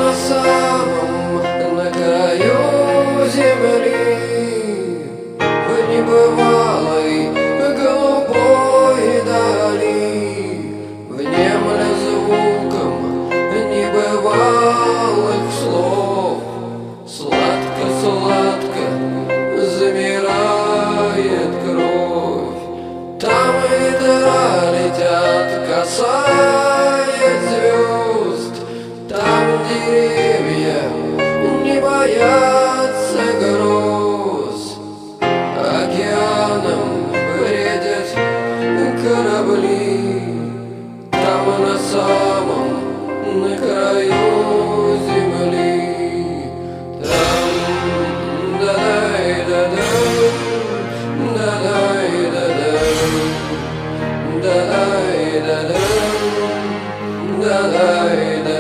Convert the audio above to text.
на самом на краю земли, в небывалой голубой дали, внемля звуком небывалых слов. Сладко-сладко замирает кровь, там ветра летят, касаясь звезд, там деревья не боятся